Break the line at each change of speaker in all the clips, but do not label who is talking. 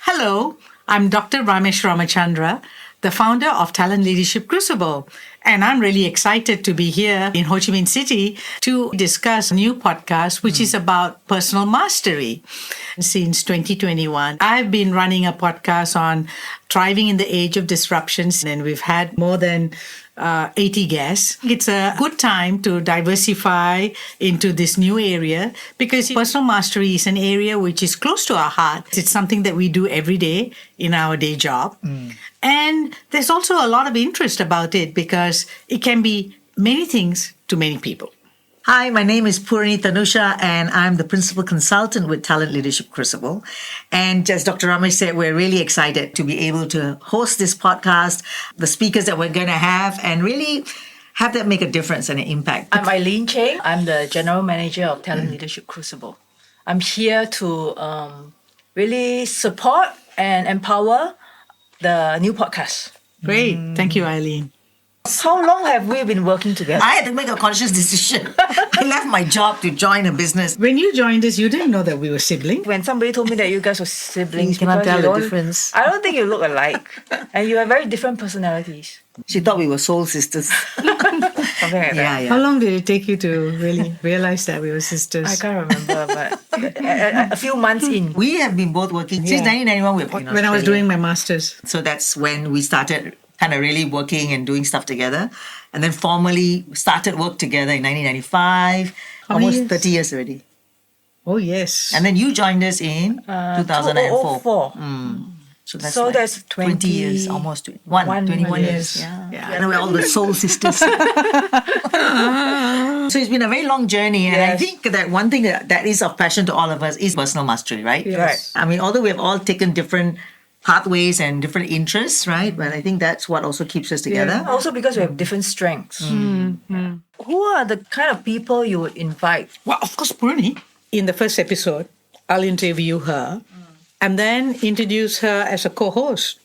Hello, I'm Dr. Ramesh Ramachandra, the founder of Talent Leadership Crucible. And I'm really excited to be here in Ho Chi Minh City to discuss a new podcast, which is about personal mastery. Since 2021, I've been running a podcast on thriving in the age of disruptions, and we've had more than 80 guests. It's a good time to diversify into this new area because personal mastery is an area which is close to our heart. It's something that we do every day in our day job. And there's also a lot of interest about it because it can be many things to many people.
Hi, my name is Purani Tanusha, and I'm the principal consultant with Talent Leadership Crucible. And as Dr. Ramesh said, we're really excited to be able to host this podcast, the speakers that we're going to have, and really have that make a difference and an impact.
I'm Eileen Cheng. I'm the General Manager of Talent Leadership Crucible. I'm here to really support and empower the new podcast.
Great. Thank you, Eileen.
How long have we been working together?
I had to make a conscious decision. I left my job to join a business.
When you joined us, you didn't know that we were siblings.
When somebody told me that you guys were siblings,
You cannot
because
tell
you
the
don't-
difference.
I don't think you look alike. And you have very different personalities.
She thought we were soul sisters.
Something like that.
How long did it take you to really realize that we were sisters?
I can't remember, but a few months in.
We have been both working since 1991. We've been in
when I was
Australia.
doing my master's.
So that's when we started kind of really working and doing stuff together. And then formally started work together in 1995.
How many
Almost
years?
30 years already.
Oh, yes.
And then you joined us in 2004.
2004.
So that's,
So
like
that's
20 years,
20
almost 21 years.
years.
Yeah. And we're all the soul sisters. So it's been a very long journey. And I
Yes.
think that one thing that is of passion to all of us is personal mastery, right?
Yes.
Right.
I mean, although we have all taken different pathways and different interests, right? But I think that's what also keeps us together.
Also because we have different strengths. Who are the kind of people you would invite?
Well, of course, Purani. In the first episode, I'll interview her and then introduce her as a co-host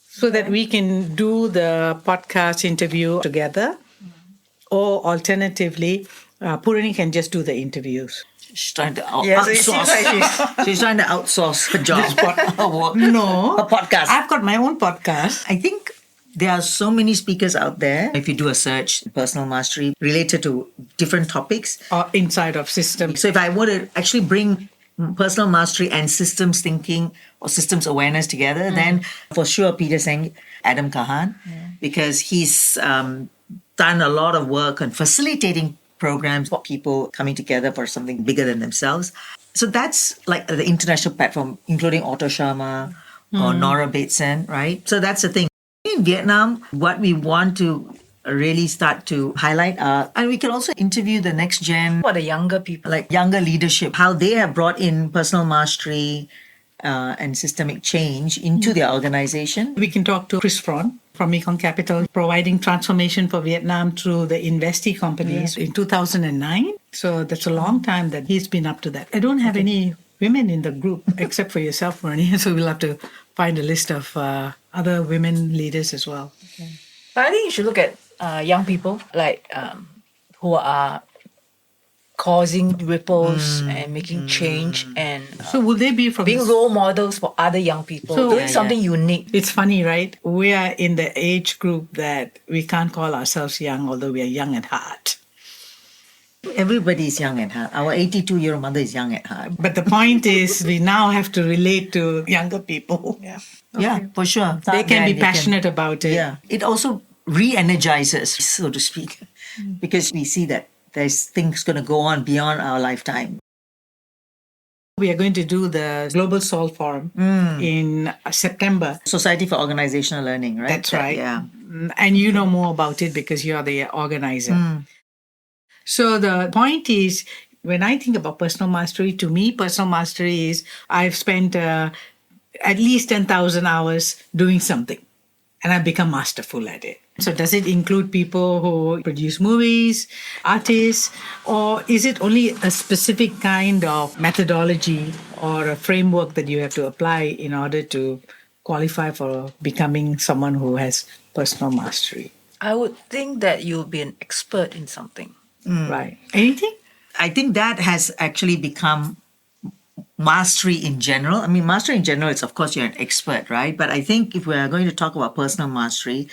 so that we can do the podcast interview together. Or alternatively, Purani can just do the interviews.
She's trying to
Yes, it seems
outsource.
like
She's trying to outsource her job, her work,
No.
her podcast.
I've got my own podcast.
I think there are so many speakers out there. If you do a search, personal mastery related to different topics.
Or inside of systems.
So if I were to actually bring personal mastery and systems thinking or systems awareness together, then for sure Peter saying Adam Kahan, because he's done a lot of work on facilitating programs for people coming together for something bigger than themselves. So that's like the international platform, including Otto Sharma or Nora Bateson, right? So that's the thing. In Vietnam, what we want to really start to highlight are, and we can also interview the next gen,
For the younger people.
like younger leadership, how they have brought in personal mastery and systemic change into their organization.
We can talk to Chris Fron from Mekong Capital, providing transformation for Vietnam through the investee companies in 2009. So that's a long time that he's been up to that. I don't have any women in the group except for yourself, Ronnie. So we'll have to find a list of other women leaders as well.
But I think you should look at young people like who are causing ripples and making change and
So will they be from
being role models for other young people,
So-
doing something unique.
It's funny, right? We are in the age group that we can't call ourselves young, although we are young at heart.
Everybody is young at heart. Our 82-year-old mother is young at heart.
But the point is, we now have to relate to younger people.
Yeah, for sure.
They can be passionate about it.
Yeah. It also re-energizes, so to speak, because we see that there's things going to go on beyond our lifetime.
We are going to do the Global Soul Forum in September.
Society for Organizational Learning, right?
That's right.
Yeah.
And you know more about it because you're the organizer. So the point is, when I think about personal mastery, to me, personal mastery is I've spent at least 10,000 hours doing something and I've become masterful at it. So does it include people who produce movies, artists, or is it only a specific kind of methodology or a framework that you have to apply in order to qualify for becoming someone who has personal mastery?
I would think that you'll be an expert in something.
Right. Anything?
I think that has actually become mastery in general. I mean, mastery in general is, of course, you're an expert, right? But I think if we're going to talk about personal mastery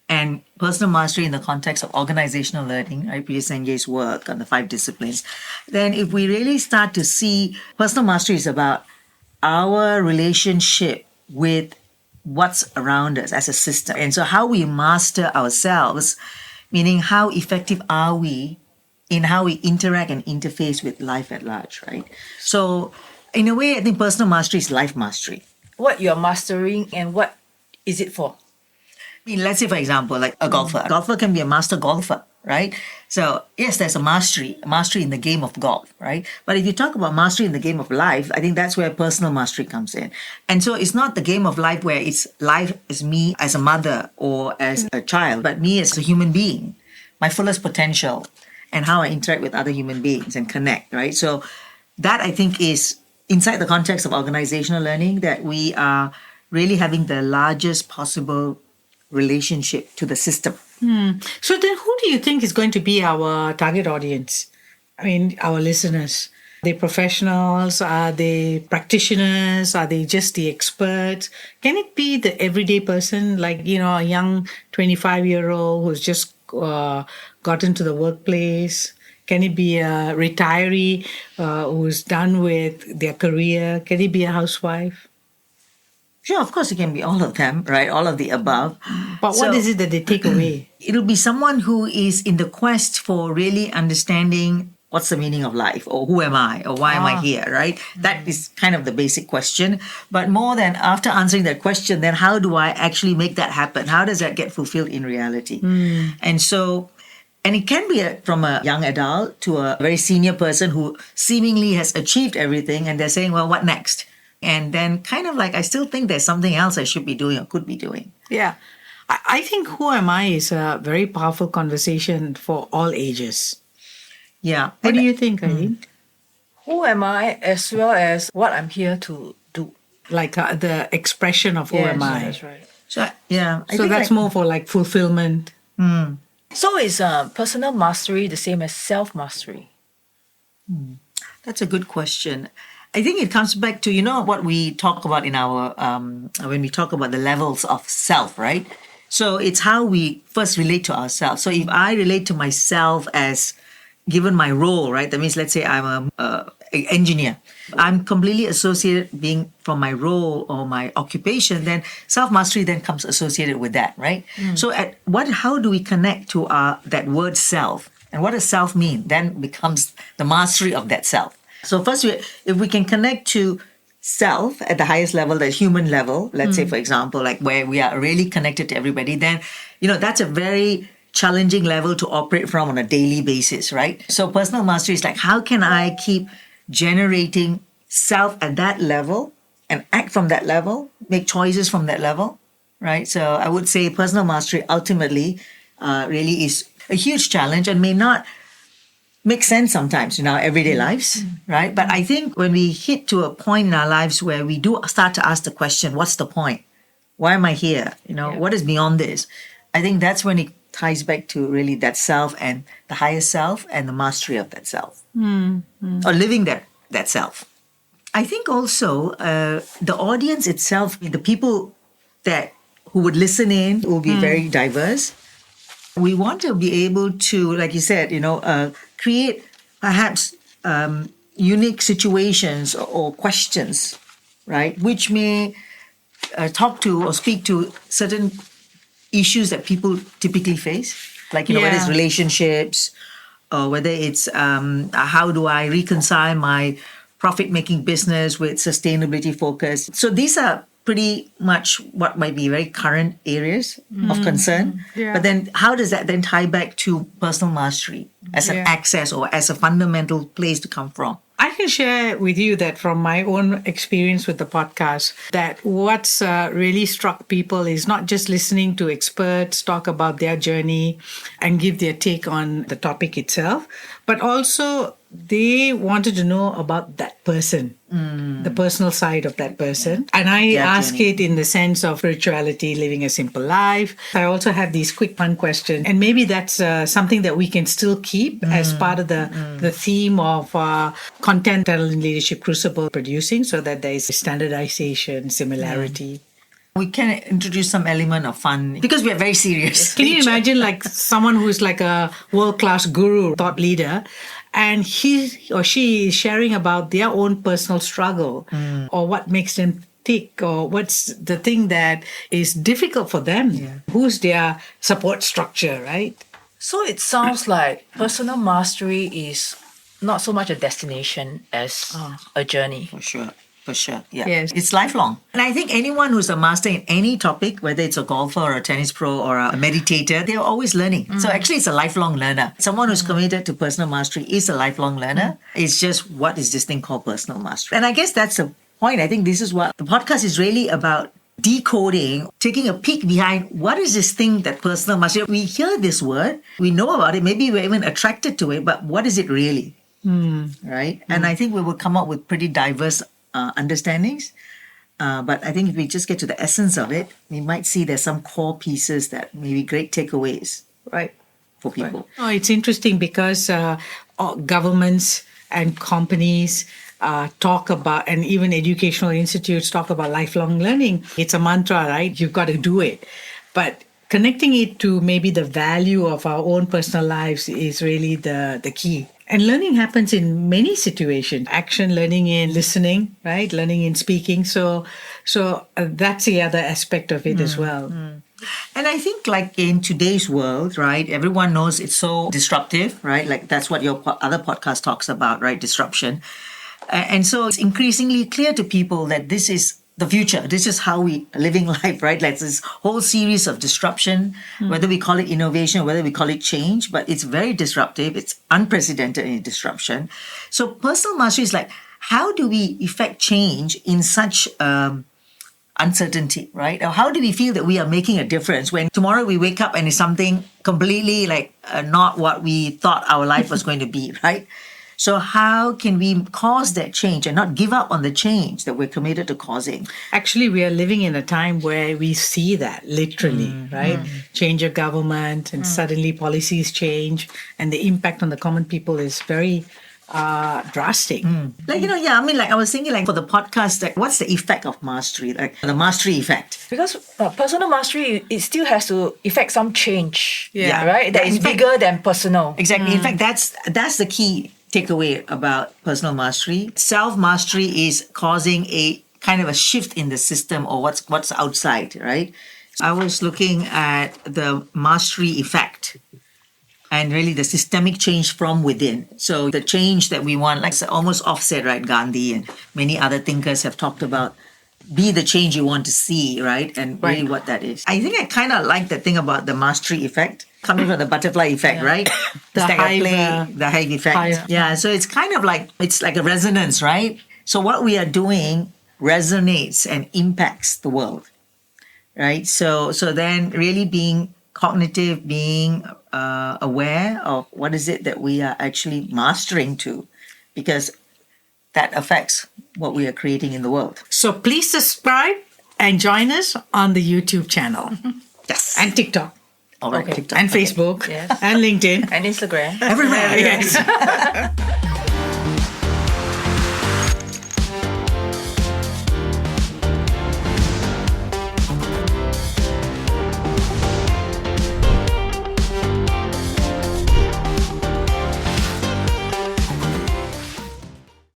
and personal mastery in the context of organizational learning, right, Peter Senge's work on the 5 disciplines, then if we really start to see personal mastery is about our relationship with what's around us as a system. And so how we master ourselves, meaning how effective are we in how we interact and interface with life at large, right? So in a way, I think personal mastery is life mastery.
What you're mastering and what is it for?
I mean, let's say, for example, like a golfer. A golfer can be a master golfer, right? So yes, there's a mastery in the game of golf, right? But if you talk about mastery in the game of life, I think that's where personal mastery comes in. And so it's not the game of life where it's life as me as a mother or as a child, but me as a human being, my fullest potential, and how I interact with other human beings and connect, right? So that I think is inside the context of organizational learning that we are really having the largest possible relationship to the system.
So then who do you think is going to be our target audience? I mean, our listeners. Are they professionals? Are they practitioners? Are they just the experts? Can it be the everyday person, like, a young 25-year-old who's just got into the workplace? Can it be a retiree who's done with their career? Can it be a housewife?
Sure, of course, it can be all of them, right? All of the above.
But what is it that they take away?
It'll be someone who is in the quest for really understanding what's the meaning of life, or who am I, or why am I here, right? That is kind of the basic question. But more than after answering that question, then how do I actually make that happen? How does that get fulfilled in reality? And so, and it can be from a young adult to a very senior person who seemingly has achieved everything, and they're saying, well, what next? And then kind of like, I still think there's something else I should be doing or could be doing.
Yeah. I think Who Am I is a very powerful conversation for all ages.
Yeah.
What do you think, Eileen?
Who am I as well as what I'm here to do?
Like the expression of who am I.
That's right.
So, yeah. I
So
think
that's more for like fulfillment.
So is personal mastery the same as self-mastery?
That's a good question. I think it comes back to, what we talk about in our, when we talk about the levels of self, right? So it's how we first relate to ourselves. So if I relate to myself as given my role, right? That means, let's say I'm an engineer. I'm completely associated being from my role or my occupation, then self-mastery then comes associated with that, right? So how do we connect to that word self? And what does self mean? Then becomes the mastery of that self. So first, if we can connect to self at the highest level, the human level, let's say, for example, like where we are really connected to everybody, then, that's a very challenging level to operate from on a daily basis, right? So personal mastery is like, how can I keep generating self at that level and act from that level, make choices from that level, right? So I would say personal mastery ultimately really is a huge challenge and may not make sense sometimes in our everyday lives, right? But I think when we hit to a point in our lives where we do start to ask the question, what's the point? Why am I here? What is beyond this? I think that's when it ties back to really that self and the higher self and the mastery of that self, or living that self. I think also the audience itself, the people who would listen in will be very diverse. We want to be able to, like you said, create perhaps unique situations or questions, right, which may talk to or speak to certain issues that people typically face, like, whether it's relationships or whether it's how do I reconcile my profit-making business with sustainability focus. So these are pretty much what might be very current areas of concern.
Yeah.
But then how does that then tie back to personal mastery as an access or as a fundamental place to come from?
I can share with you that from my own experience with the podcast, that what's really struck people is not just listening to experts talk about their journey and give their take on the topic itself, but also they wanted to know about that person, the personal side of that person. And I ask
journey.
it in the sense of spirituality, living a simple life. I also have these quick fun questions. And maybe that's something that we can still keep as part of the theme of content Talent Leadership Crucible producing, so that there is standardization, similarity.
We can introduce some element of fun because we are very serious.
Can you imagine like someone who's like a world-class guru, thought leader, and he or she is sharing about their own personal struggle or what makes them tick or what's the thing that is difficult for them? Who's their support structure, right?
So it sounds like personal mastery is not so much a destination as a journey.
For sure. For sure. Yeah.
Yes.
It's lifelong. And I think anyone who's a master in any topic, whether it's a golfer or a tennis pro or a meditator, they're always learning. So actually it's a lifelong learner. Someone who's committed to personal mastery is a lifelong learner. It's just, what is this thing called personal mastery? And I guess that's the point. I think this is what the podcast is really about, decoding, taking a peek behind what is this thing that personal mastery. We hear this word, we know about it, maybe we're even attracted to it, but what is it really? Right? And I think we will come up with pretty diverse understandings. But I think if we just get to the essence of it, we might see there's some core pieces that may be great takeaways, right, for people.
Oh, it's interesting because governments and companies talk about, and even educational institutes talk about lifelong learning. It's a mantra, right? You've got to do it. But connecting it to maybe the value of our own personal lives is really the key. And learning happens in many situations. Action, learning in listening, right? Learning in speaking. So that's the other aspect of it as well.
And I think like in today's world, right, everyone knows it's so disruptive, right? Like that's what your other podcast talks about, right? Disruption. And so it's increasingly clear to people that this is the future. This is how we are living life, right? Like this whole series of disruption, whether we call it innovation, whether we call it change, but it's very disruptive. It's unprecedented in disruption. So personal mastery is like, how do we effect change in such uncertainty, right? Or how do we feel that we are making a difference when tomorrow we wake up and it's something completely like not what we thought our life was going to be, right? So how can we cause that change and not give up on the change that we're committed to causing?
Actually, we are living in a time where we see that literally, right? Change of government and suddenly policies change and the impact on the common people is very drastic.
Like, I mean, like I was thinking like for the podcast, like what's the effect of mastery? Like the mastery effect.
Because personal mastery, it still has to effect some change,
Yeah.
right? That is bigger than personal.
Exactly. In fact, that's the key takeaway about personal mastery. Self-mastery is causing a kind of a shift in the system or what's outside, right? I was looking at the mastery effect and really the systemic change from within. So the change that we want, like almost offset, right? Gandhi and many other thinkers have talked about be the change you want to see, right? And really what that is. I think I kind of like the thing about the mastery effect, coming from the butterfly effect, right?
The
It's like
hive,
the hive effect.
hive.
Yeah, so it's kind of like, it's like a resonance, right? So what we are doing resonates and impacts the world, right? So then really being cognitive, being aware of what is it that we are actually mastering to, because that affects what we are creating in the world.
So please subscribe and join us on the YouTube channel.
Yes.
And TikTok.
All right,
Okay.
TikTok.
And Facebook.
Yes.
And LinkedIn.
And Instagram.
Everywhere.
Yes.